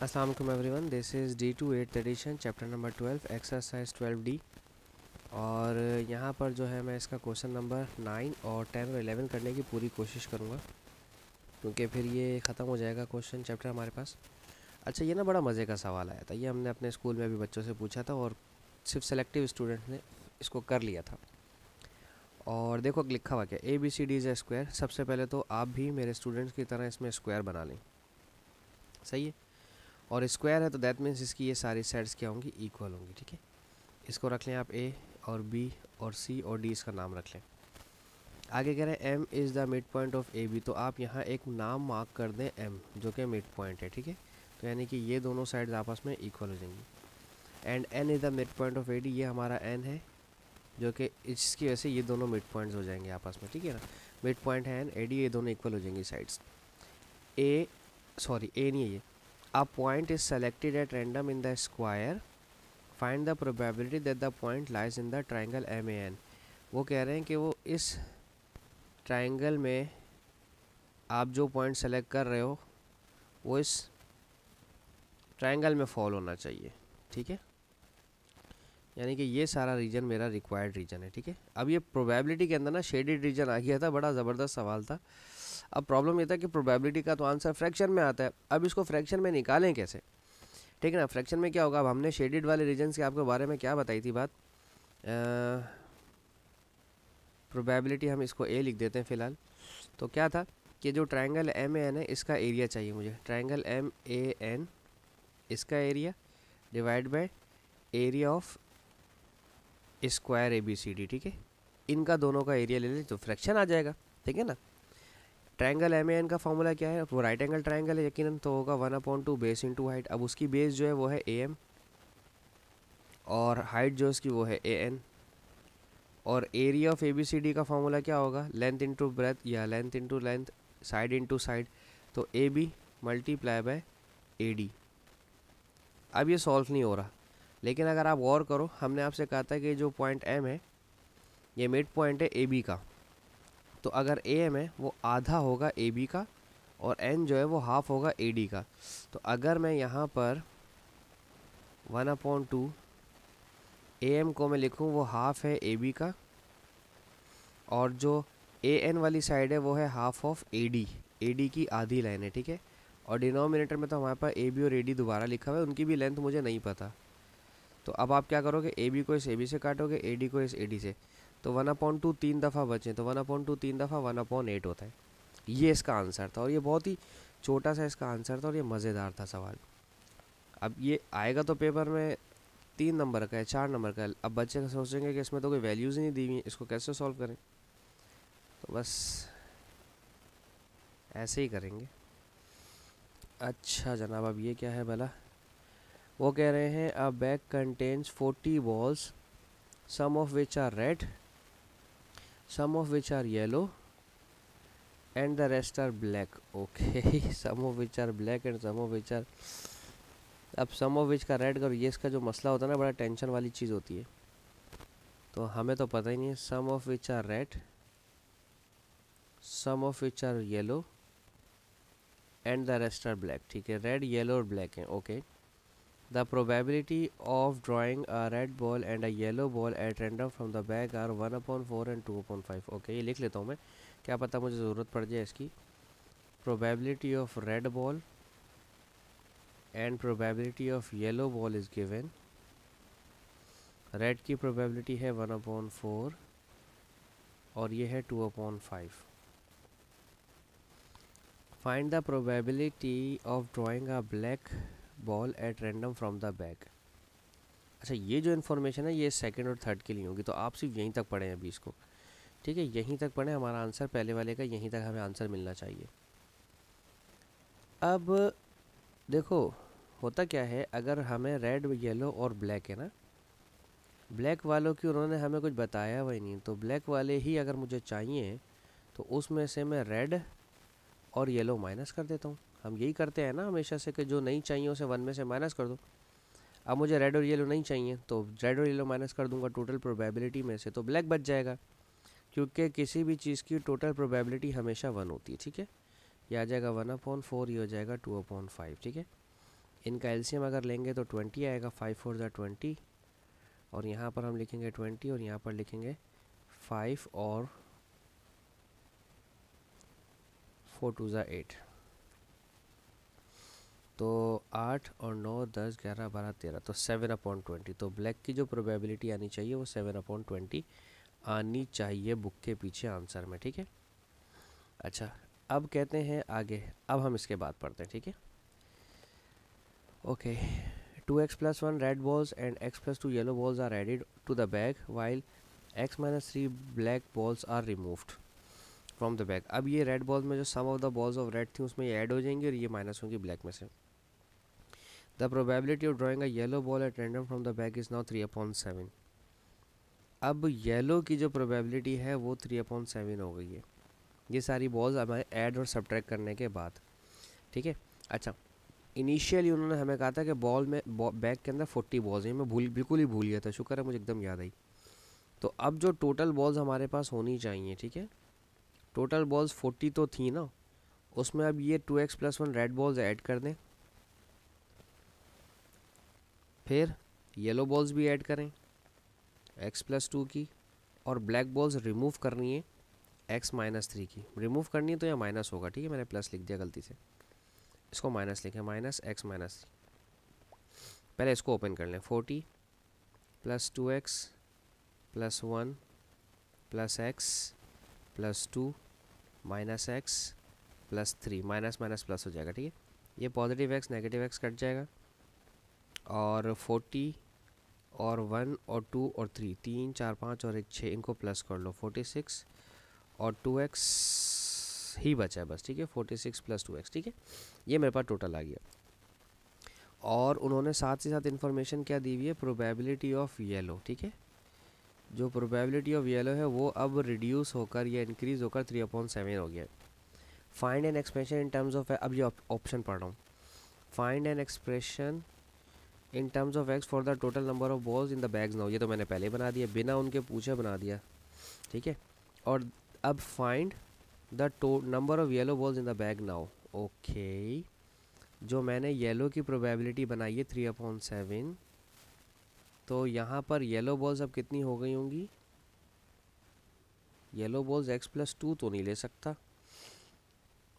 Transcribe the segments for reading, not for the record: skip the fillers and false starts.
अस्सलाम वालेकुम everyone, this is D2 8th edition chapter number 12 exercise 12D। और यहाँ पर जो है मैं इसका क्वेश्चन नंबर 9 और 10 और 11 करने की पूरी कोशिश करूँगा, क्योंकि फिर ये ख़त्म हो जाएगा क्वेश्चन चैप्टर हमारे पास। अच्छा, ये ना बड़ा मज़े का सवाल आया था, ये हमने अपने स्कूल में भी बच्चों से पूछा था और सिर्फ सेलेक्टिव स्टूडेंट ने इसको कर लिया था। और देखो लिखा हुआ क्या, ABCD इज़ ए स्क्वायर। सबसे पहले तो आप भी मेरे स्टूडेंट्स की तरह इसमें स्क्वायर बना लें, सही है। और स्क्वायर है तो दैट मीन्स इसकी ये सारी साइड्स क्या होंगी, इक्वल होंगी, ठीक है। इसको रख लें आप A और B और C और D इसका नाम रख लें। आगे कह रहे हैं M is the mid point of AB, तो आप यहाँ एक नाम मार्क कर दें M, जो कि मिड पॉइंट है, ठीक है। तो यानी कि ये दोनों साइड्स आपस में इक्वल हो जाएंगी। And N is the mid point of AD, ये हमारा N है, जो कि इसकी वजह से ये दोनों मिड पॉइंट्स हो जाएंगे आपस में, ठीक है ना। मिड पॉइंट है N, AD, ये दोनों इक्वल हो जाएंगी साइड्स। A नहीं है ये। A point is selected at random in the square. Find the probability that the point lies in the triangle MAN. वो कह रहे हैं कि वो इस ट्राइंगल में आप जो पॉइंट सेलेक्ट कर रहे हो वो इस ट्राइंगल में फॉल होना चाहिए, ठीक है। यानी कि ये सारा रीजन मेरा रिक्वायर्ड रीजन है, ठीक है। अब ये प्रोबेबिलिटी के अंदर ना शेडेड रीजन आ गया था, बड़ा ज़बरदस्त सवाल था। अब प्रॉब्लम ये था कि प्रोबेबिलिटी का तो आंसर फ्रैक्शन में आता है, अब इसको फ्रैक्शन में निकालें कैसे, ठीक है ना। फ्रैक्शन में क्या होगा, अब हमने शेडेड वाले रीजन्स के आपके बारे में क्या बताई थी बात, प्रोबेबिलिटी हम इसको A लिख देते हैं फ़िलहाल। तो क्या था कि जो ट्रायंगल MAN है इसका एरिया चाहिए मुझे, ट्रायंगल MAN इसका area divide by area of square ABCD, ठीक है। इनका दोनों का एरिया ले लें तो फ्रैक्शन आ जाएगा, ठीक है ना। ट्रायंगल MAN का फॉर्मूला क्या है, वो राइट एंगल ट्रायंगल है यकीनन, तो होगा 1/2 बेस इंटू हाइट। अब उसकी बेस जो है वो है AM और हाइट जो उसकी वो है AN। और एरिया ऑफ ABCD का फॉर्मूला क्या होगा, लेंथ इंटू ब्रेथ या length into length, side into side, तो AB मल्टीप्लाई बाय AD। अब ये सॉल्व नहीं हो रहा, लेकिन अगर आप गौर करो, हमने आपसे कहा था कि जो पॉइंट M है ये मिड पॉइंट है AB का, तो अगर AM है वो आधा होगा AB का और N जो है वो हाफ होगा AD का। तो अगर मैं यहाँ पर 1/2 AM को मैं लिखूँ वो हाफ है AB का, और जो AN वाली साइड है वो है हाफ ऑफ AD की आधी लाइन है, ठीक है। और डिनोमिनेटर में तो हमारे पास AB और AD दोबारा लिखा हुआ है, उनकी भी लेंथ मुझे नहीं पता। तो अब आप क्या करोगे, AB को इस AB से काटोगे, AD को इस AD से, तो 1/2 3 दफ़ा बचे, तो 1/2 3 दफ़ा 1/8 होता है। ये इसका आंसर था, और ये बहुत ही छोटा सा इसका आंसर था और ये मज़ेदार था सवाल। अब ये आएगा तो पेपर में 3 नंबर का है, 4 नंबर का है। अब बच्चे सोचेंगे कि इसमें तो कोई वैल्यूज़ ही नहीं दी हुई, इसको कैसे सॉल्व करें, तो बस ऐसे ही करेंगे। अच्छा जनाब, अब ये क्या है भला, वो कह रहे हैं a bag contains 40 balls, some of which are red, some of which are yellow and the rest are black. Okay, some of which are black and some of which are, अब सम ऑफ विच का red कर, ये इसका जो मसला होता है ना, बड़ा टेंशन वाली चीज़ होती है, तो हमें तो पता ही नहीं है। Some of which are red, some of which are yellow and the rest are black, ठीक है। रेड येलो और ब्लैक हैं, okay. The probability of drawing a red ball and a yellow ball at random from the bag are 1/4 and 2/5। Okay, ये लिख लेता हूँ मैं, क्या पता मुझे ज़रूरत पड़ जाए इसकी। Probability of red ball and probability of yellow ball is given. Red की प्रोबेबिलिटी है 1/4 और ये है 2/5। Find the probability of drawing a black ball at random from the bag. अच्छा, ये जो इन्फॉर्मेशन है ये सेकंड और थर्ड के लिए होगी, तो आप सिर्फ यहीं तक पढ़ें अभी इसको, ठीक है। यहीं तक पढ़ें, हमारा आंसर पहले वाले का यहीं तक हमें आंसर मिलना चाहिए। अब देखो होता क्या है, अगर हमें रेड येलो और ब्लैक है ना, ब्लैक वालों की उन्होंने हमें कुछ बताया हुआ ही नहीं, तो ब्लैक वाले ही अगर मुझे चाहिए तो उसमें से मैं रेड और येलो माइनस कर देता हूँ। हम यही करते हैं ना हमेशा से, कि जो नहीं चाहिए उसे 1 में से माइनस कर दो। अब मुझे रेड और येलो नहीं चाहिए तो रेड और येलो माइनस कर दूंगा टोटल प्रोबेबिलिटी में से, तो ब्लैक बच जाएगा, क्योंकि किसी भी चीज़ की टोटल प्रोबेबिलिटी हमेशा 1 होती है, ठीक है। ये आ जाएगा 1/4, ये हो जाएगा 2/5, ठीक है। इनका एलसीएम अगर लेंगे तो 20 आएगा, 5 4 ज़ा 20, और यहाँ पर हम लिखेंगे 20 और यहाँ पर लिखेंगे 5 और 4 2 ज़ा 8। तो 8 और 9 10 11 12 13, तो 7/20। तो ब्लैक की जो प्रोबेबिलिटी आनी चाहिए वो 7/20 आनी चाहिए बुक के पीछे आंसर में, ठीक है। अच्छा, अब कहते हैं आगे, अब हम इसके बाद पढ़ते हैं, ठीक है। Okay, 2x+1 red balls and x+2 yellow balls are added to the bag while x-3 black balls are removed from the bag. अब ये रेड बॉल्स में जो sum of the balls of red थी उसमें ये ऐड हो जाएंगी और ये माइनस होंगी ब्लैक में से। The probability of drawing a yellow ball at random from the bag is now 3/7। अब येलो की जो प्रोबेबिलिटी है वो 3/7 हो गई है, ये सारी बॉल्स हमें ऐड और सब्ट्रैक्ट करने के बाद, ठीक है। अच्छा, इनिशियली उन्होंने हमें कहा था कि बॉल में बैग के अंदर 40 बॉल्स हैं, मैं बिल्कुल ही भूल गया था, शुक्र है मुझे एकदम याद आई। तो अब जो टोटल बॉल्स हमारे पास होनी चाहिए, ठीक है, टोटल बॉल्स 40 तो थी ना, उसमें अब ये 2x+1 रेड बॉल्स ऐड कर दें, फिर येलो बॉल्स भी ऐड करें x+2 की, और ब्लैक बॉल्स रिमूव करनी है x-3 की। रिमूव करनी है तो यह माइनस होगा, ठीक है, मैंने प्लस लिख दिया गलती से, इसको माइनस लिखें, -x-3। पहले इसको ओपन कर लें, 40 + 2x + 1 + x + 2 -x + 3, minus minus plus हो जाएगा, ठीक है। ये positive x negative x cut जाएगा, और 40 और 1 और 2 और 3, 3 4 5 और 1 6, इनको प्लस कर लो, 46 और 2x ही बचा है बस, ठीक है, 46 + 2x, ठीक है। ये मेरे पास टोटल आ गया। और उन्होंने साथ ही साथ इन्फॉर्मेशन क्या दी हुई है, प्रोबेबिलिटी ऑफ येलो, ठीक है। जो प्रोबेबिलिटी ऑफ येलो है वो अब रिड्यूस होकर या इंक्रीज़ होकर 3/7 हो गया। Find an expression in terms of, अब ये ऑप्शन पढ़ रहा हूँ, find an expression in terms of x for the total number of balls in the bags now. ये तो मैंने पहले बना दिया, बिना उनके पूछे बना दिया, ठीक है। और अब find the number of yellow balls in the bag now. Okay, जो मैंने येलो की प्रोबेबिलिटी बनाई है 3/7, तो यहाँ पर येलो बॉल्स अब कितनी हो गई होंगी, येलो बॉल्स x+2 तो नहीं ले सकता।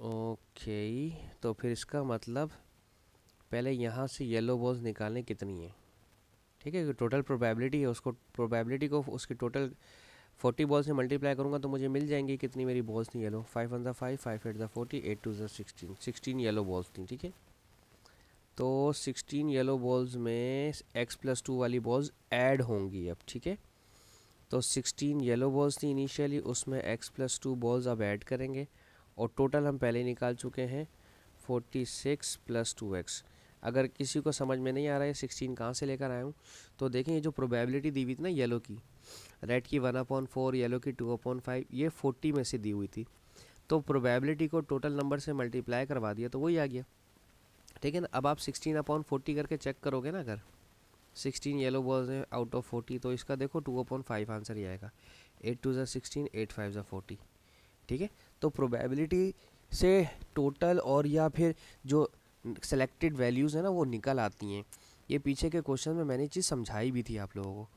ओके, तो फिर इसका मतलब पहले यहाँ से येलो बॉल्स निकालने कितनी है, ठीक है, टोटल प्रोबेबिलिटी है, उसको प्रोबेबिलिटी को उसकी टोटल 40 बॉल से मल्टीप्लाई करूँगा तो मुझे मिल जाएंगी कितनी मेरी बॉल्स थी येलो, 5 1 5, 5 8 40, 8 2 16, 16 येलो बॉल्स थी, ठीक है। तो 16 येलो बॉल्स में x+2 वाली बॉल्स ऐड होंगी अब, ठीक है। तो 16 येलो बॉल्स थी इनिशियली, उसमें x+2 बॉल्स अब ऐड करेंगे, और टोटल हम पहले निकाल चुके हैं 46 + 2x। अगर किसी को समझ में नहीं आ रहा है 16 कहाँ से लेकर आया हूँ, तो देखें ये जो प्रोबेबिलिटी दी हुई थी ना येलो की, रेड की 1/4, येलो की 2/5, ये 40 में से दी हुई थी, तो प्रोबेबिलिटी को टोटल नंबर से मल्टीप्लाई करवा दिया तो वही आ गया, ठीक है ना। अब आप 16/40 करके चेक करोगे ना, अगर 16 येलो बॉल्स हैं आउट ऑफ 40, तो इसका देखो 2/5 आंसर ही आएगा, 8 2 16, 8 5 40, ठीक है। तो प्रोबेबिलिटी से टोटल और या फिर जो सेलेक्टेड वैल्यूज़ हैं ना वो निकल आती हैं। ये पीछे के क्वेश्चन में मैंने चीज़ समझाई भी थी आप लोगों को,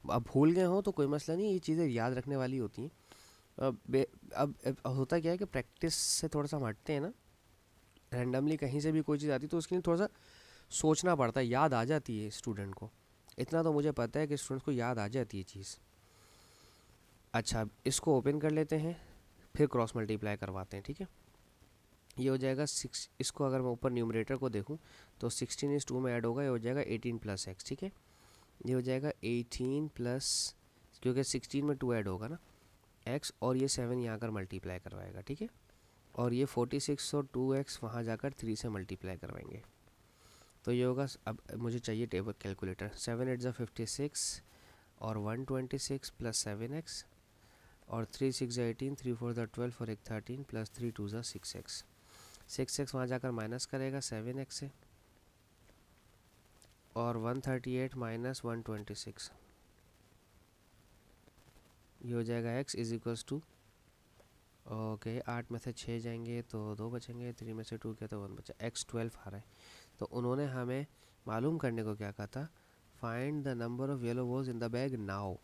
अब भूल गए हो तो कोई मसला नहीं, ये चीज़ें याद रखने वाली होती हैं। अब होता क्या है कि प्रैक्टिस से थोड़ा सा हम हटते हैं ना, रैंडमली कहीं से भी कोई चीज़ आती है तो उसके लिए थोड़ा सा सोचना पड़ता है, याद आ जाती है स्टूडेंट को, इतना तो मुझे पता है कि स्टूडेंट को याद आ जाती है चीज़। अच्छा, इसको ओपन कर लेते हैं, फिर क्रॉस मल्टीप्लाई करवाते हैं, ठीक है। ये हो जाएगा 6, इसको अगर मैं ऊपर न्यूमरेटर को देखूं तो 16 इस 2 में ऐड होगा, ये हो जाएगा 18 + x, ठीक है। ये हो जाएगा 18 प्लस, क्योंकि 16 में 2 ऐड होगा ना x, और ये 7 यहाँ कर मल्टीप्लाई करवाएगा, ठीक है। और ये 46 और 2x वहाँ जाकर 3 से मल्टीप्लाई करवाएंगे, तो ये होगा, अब मुझे चाहिए टेबल कैलकुलेटर, 7 8 ज़ा 56 और 126 + 7x और 3 6 ज़ा 18, 3 4 ज़ा 12 और 1 13 + 3 2 ज़ा 6x। 6x वहाँ जाकर माइनस करेगा 7x से, और 138 - 126, ये हो जाएगा x = ओके, 8 में से 6 जाएंगे तो 2 बचेंगे, 3 में से 2 किया तो 1 बचा, x 12 आ रहा है। तो उन्होंने हमें मालूम करने को क्या कहा था, find the number of yellow balls in the bag now.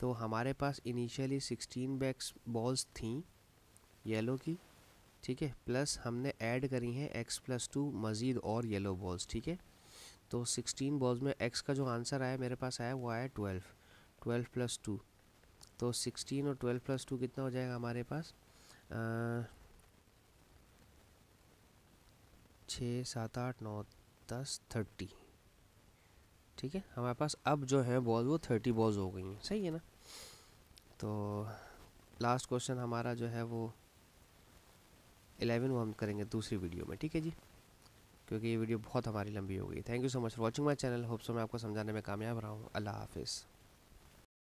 तो हमारे पास इनिशियली 16 बैग्स बॉल्स थी येलो की, ठीक है, प्लस हमने ऐड करी हैं x+2 मज़ीद और येलो बॉल्स, ठीक है। तो 16 बॉल्स में x का जो आंसर आया मेरे पास आया वो आया 12, 12+2। तो 16 और 12+2 कितना हो जाएगा हमारे पास, 6 7 8 9 10 30, ठीक है। हमारे पास अब जो है बॉल वो 30 बॉल्स हो गई हैं, सही है ना। तो लास्ट क्वेश्चन हमारा जो है वो 11 वो हम करेंगे दूसरी वीडियो में, ठीक है जी, क्योंकि ये वीडियो बहुत हमारी लंबी हो गई। Thank you so much for watching my channel. Hope so मैं आपको समझाने में कामयाब रहा हूँ। अल्लाह हाफिज़।